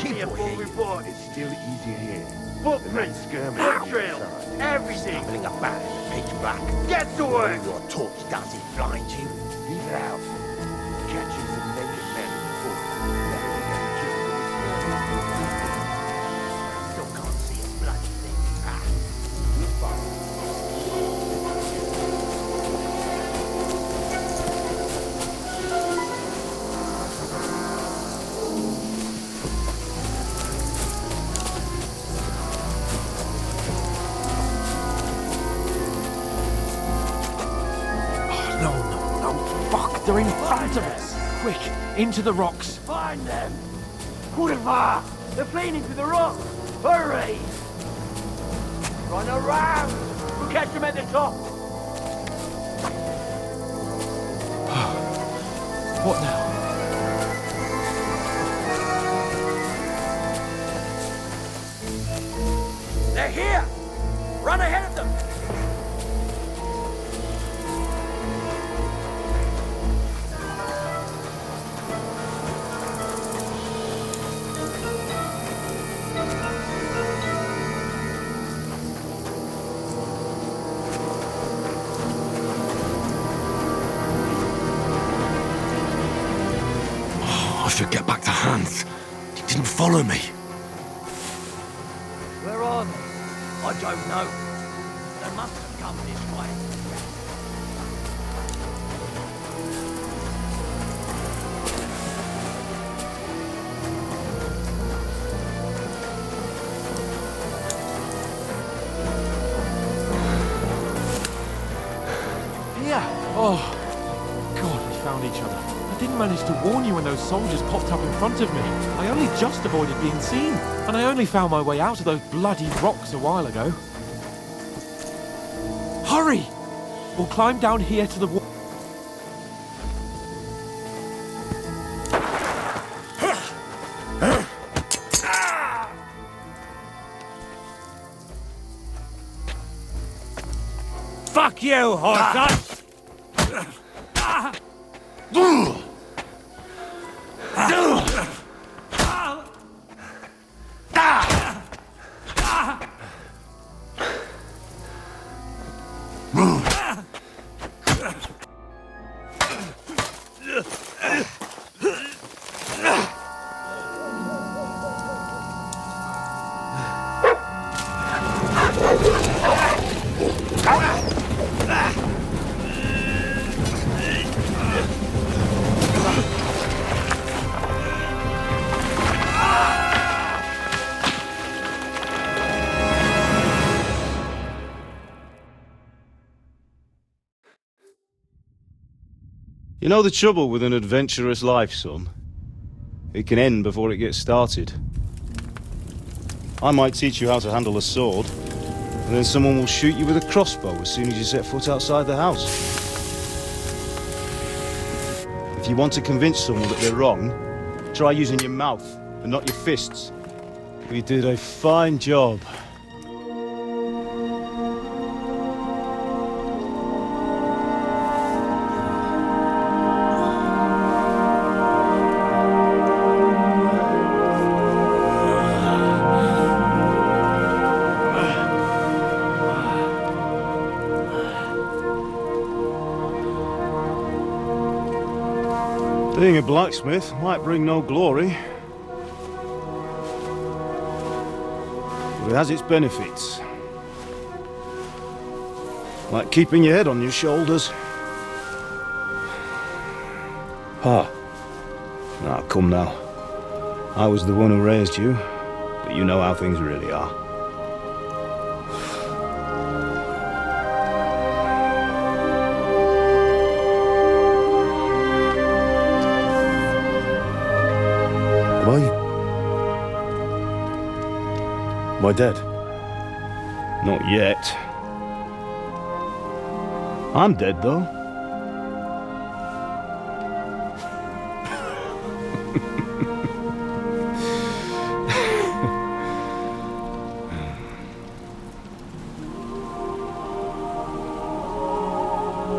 Give me a full report. It's still easier here. Footprints, foot trails, everything. Stumbling about, pitch black. Get to work. Your torch does it blind you. Leave it out. Catching the naked man before. I still can't see a bloody thing. They're in front of us! Quick, into the rocks! Find them! Kurva! They're fleeing into the rocks! Hurry! Run around! We'll catch them at the top! What now? They're here! Run ahead of them! I should get back to Hans. He didn't follow me. Where are they? I don't know. They must have come this way. Here! Oh, God, we found each other. I didn't manage to warn you when those soldiers popped up in front of me. I only just avoided being seen. And I only found my way out of those bloody rocks a while ago. Hurry! We'll climb down here to the wall. Fuck you, horse! You know the trouble with an adventurous life, son? It can end before it gets started. I might teach you how to handle a sword, and And then someone will shoot you with a crossbow as soon as you set foot outside the house. If you want to convince someone that they're wrong, try using your mouth and not your fists. We did a fine job. Being a blacksmith might bring no glory, but it has its benefits. Like keeping your head on your shoulders. Pa. Ah, come now. I was the one who raised you, but you know how things really are. Am I dead? Not yet. I'm dead, though.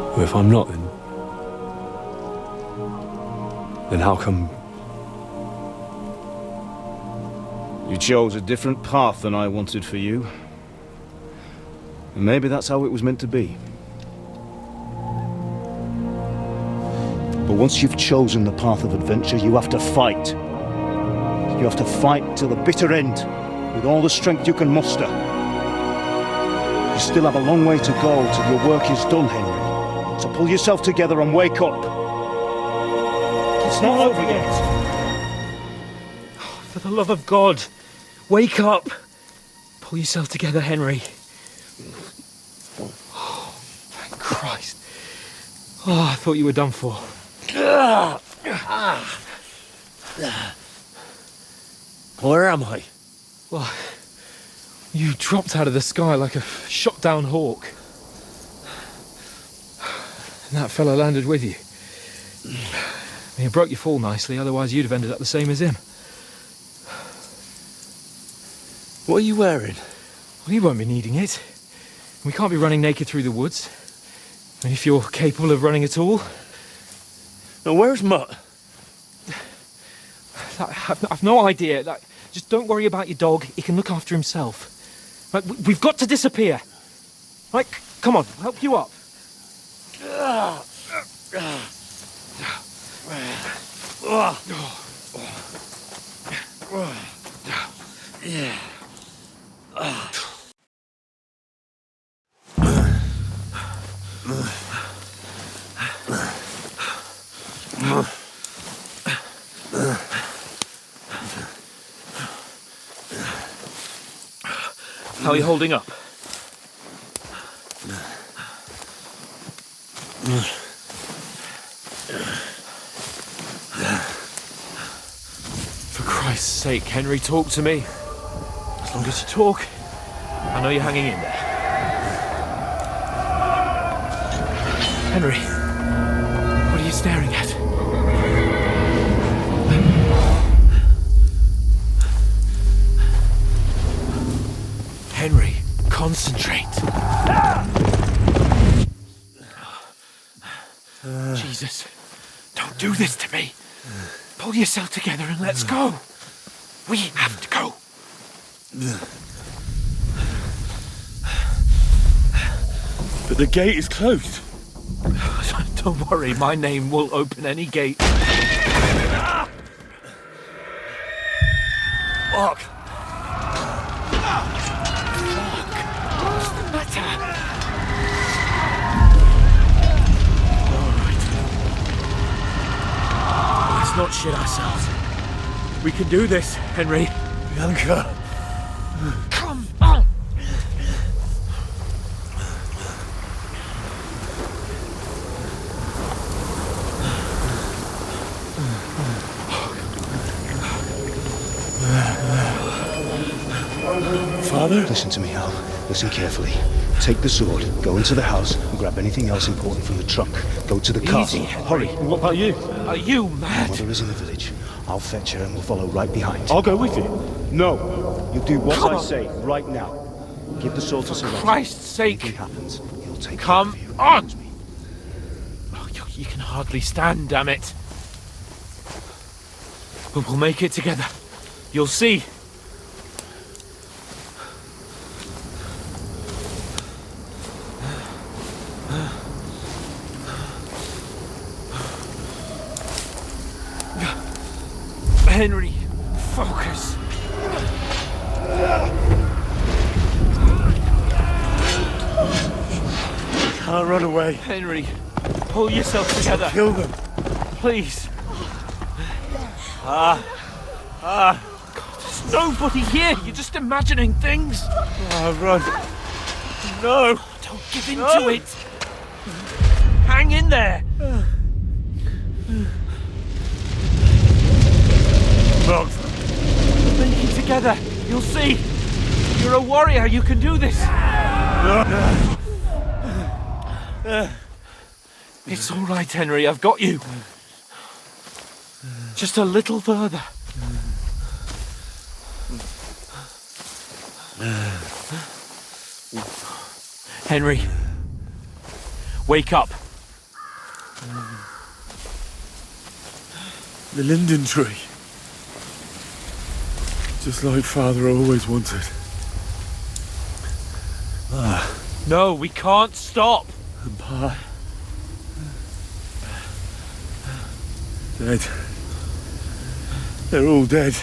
Well, if I'm not, then how come... You chose a different path than I wanted for you. And maybe that's how it was meant to be. But once you've chosen the path of adventure, you have to fight. You have to fight till the bitter end, with all the strength you can muster. You still have a long way to go till your work is done, Henry. So pull yourself together and wake up. It's not over yet. For the love of God, wake up! Pull yourself together, Henry. Oh, thank Christ. Oh, I thought you were done for. Where am I? Well, you dropped out of the sky like a shot-down hawk. And that fella landed with you. I mean, it broke your fall nicely, otherwise you'd have ended up the same as him. What are you wearing? Well, you won't be needing it. We can't be running naked through the woods. I mean, if you're capable of running at all. Now, where's Mutt? I've no idea. Just don't worry about your dog. He can look after himself. Right, we've got to disappear. Right, come on, I'll help you up. Yeah. How are you holding up? For Christ's sake, Henry, talk to me. As long as you talk, I know you're hanging in there. Henry, what are you staring at? Henry, concentrate. Jesus, don't do this to me. Pull yourself together and let's go. We have to go. But the gate is closed. Don't worry, my name will open any gate. Fuck. What's the matter? Let's not shit ourselves. We can do this, Henry. Bianca. Come on! Father? Listen to me, Al. Listen carefully. Take the sword, go into the house, and grab anything else important from the trunk. Go to the castle. Hurry. What about you? Are you mad? Mother is in the village. I'll fetch her and we'll follow right behind. I'll go with you. No. You do what I say right now. Give the sword to Sir Roger. For Christ's sake. Anything happens, he'll take Come care of you. on! Oh, you can hardly stand, damn it. But we'll make it together. You'll see. Henry, focus. Can't run away. Henry, pull yourself together. Kill them. Please. God, there's nobody here. You're just imagining things. Run. No. Don't give in to it. Hang in there. Mom. Make it together. You'll see. You're a warrior. You can do this. It's all right, Henry. I've got you. Just a little further. Henry, wake up. The linden tree. Just like Father always wanted. No, we can't stop. And Pa. Dead. They're all dead.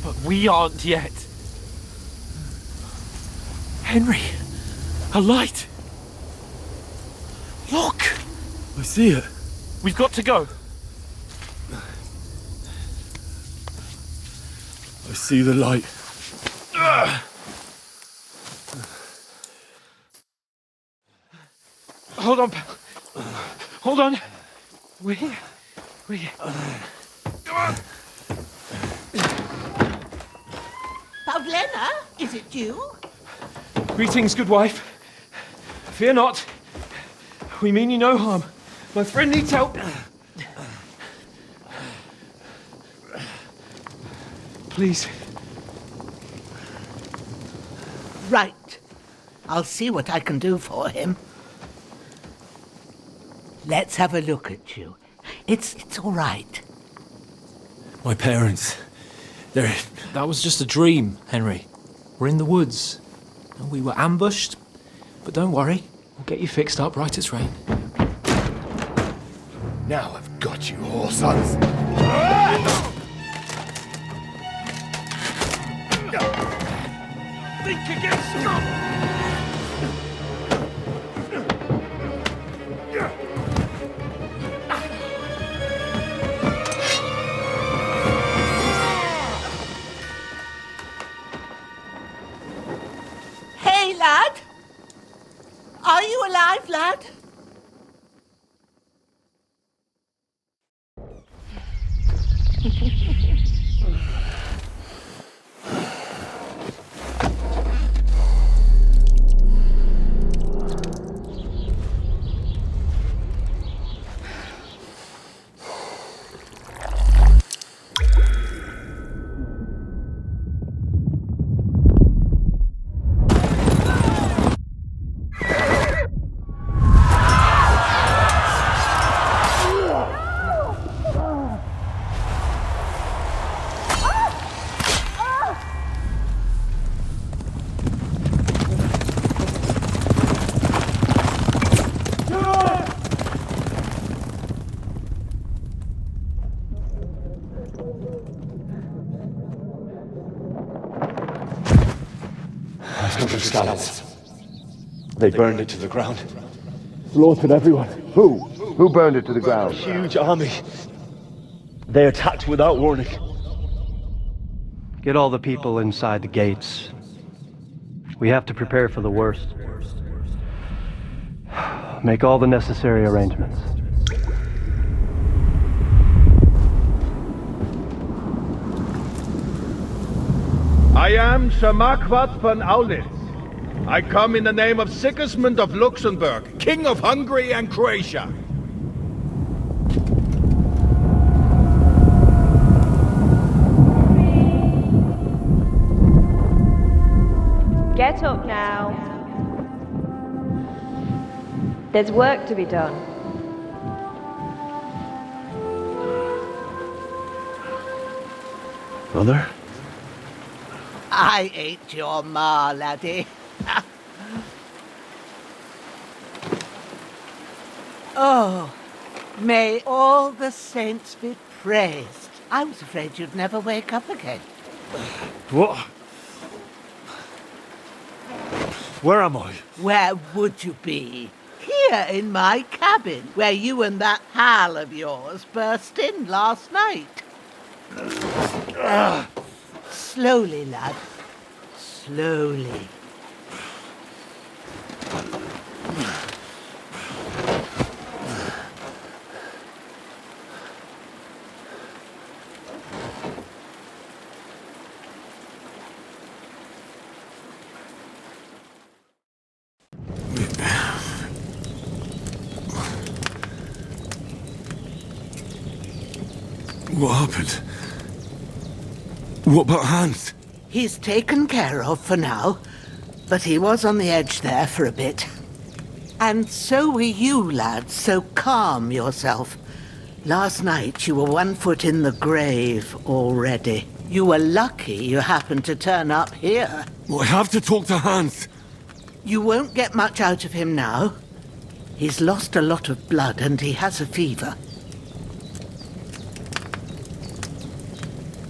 But we aren't yet. Henry, a light. Look. I see it. We've got to go. I see the light. Hold on, pal. Hold on. We're here. We're here. Come on. Pavlena, is it you? Greetings, good wife. Fear not. We mean you no harm. My friend needs help. Please. Right. I'll see what I can do for him. Let's have a look at you. It's all right. My parents, they're... That was just a dream, Henry. We're in the woods. We were ambushed, but don't worry. We'll get you fixed up right as rain. Now I've got you, whore sons. Think again, stop! Hey, lad! Are you alive, lad? Scallops. They burned it to the ground. Slaughtered everyone. Who? Who burned it to the ground? Huge army. They attacked without warning. Get all the people inside the gates. We have to prepare for the worst. Make all the necessary arrangements. I am Sir Marquardt von Aulitz. I come in the name of Sigismund of Luxembourg, King of Hungary and Croatia. Get up now. There's work to be done. Mother? I ain't your ma, laddie. Oh, may all the saints be praised. I was afraid you'd never wake up again. What? Where am I? Where would you be? Here in my cabin, where you and that pal of yours burst in last night. Slowly, lad. Slowly. What happened? What about Hans? He's taken care of for now, but he was on the edge there for a bit. And so were you, lad, so calm yourself. Last night you were 1 foot in the grave already. You were lucky you happened to turn up here. Well, I have to talk to Hans. You won't get much out of him now. He's lost a lot of blood and he has a fever.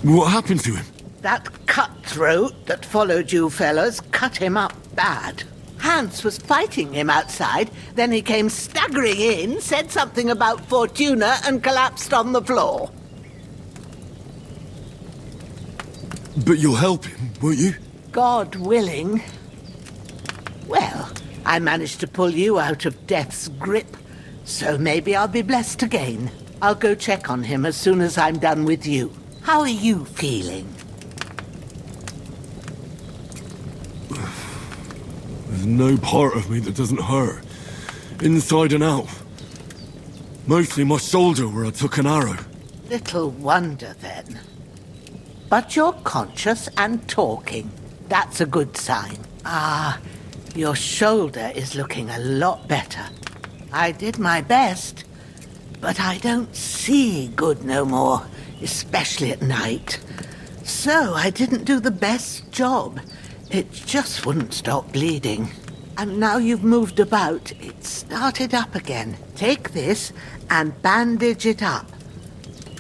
What happened to him? That cutthroat that followed you fellas cut him up bad. Hans was fighting him outside, then he came staggering in, said something about Fortuna and collapsed on the floor. But you'll help him, won't you? God willing. Well, I managed to pull you out of death's grip, so maybe I'll be blessed again. I'll go check on him as soon as I'm done with you. How are you feeling? There's no part of me that doesn't hurt. Inside and out. Mostly my shoulder where I took an arrow. Little wonder then. But you're conscious and talking. That's a good sign. Ah, your shoulder is looking a lot better. I did my best, but I don't see good no more, especially at night. So I didn't do the best job. It just wouldn't stop bleeding. And now you've moved about, it started up again. Take this and bandage it up.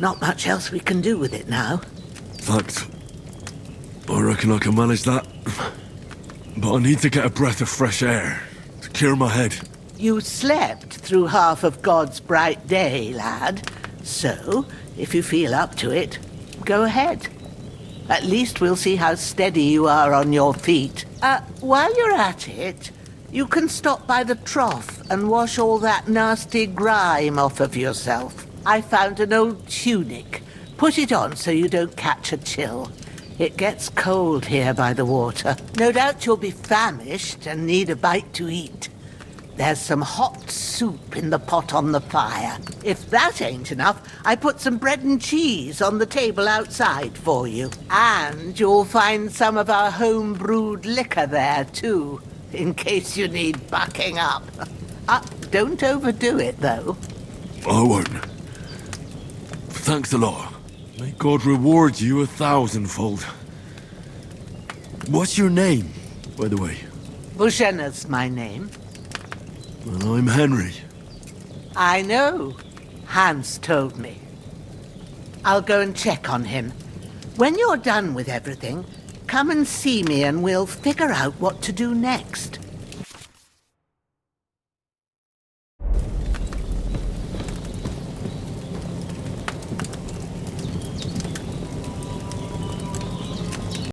Not much else we can do with it now. Thanks. I reckon I can manage that. But I need to get a breath of fresh air to clear my head. You slept through half of God's bright day, lad. So, if you feel up to it, go ahead. At least we'll see how steady you are on your feet. While you're at it, you can stop by the trough and wash all that nasty grime off of yourself. I found an old tunic. Put it on so you don't catch a chill. It gets cold here by the water. No doubt you'll be famished and need a bite to eat. There's some hot soup in the pot on the fire. If that ain't enough, I put some bread and cheese on the table outside for you. And you'll find some of our home-brewed liquor there, too, in case you need bucking up. Don't overdo it, though. I won't. Thanks a lot. May God reward you 1,000-fold. What's your name, by the way? Bushenna's my name. Well, I'm Henry. I know. Hans told me. I'll go and check on him. When you're done with everything, come and see me and we'll figure out what to do next.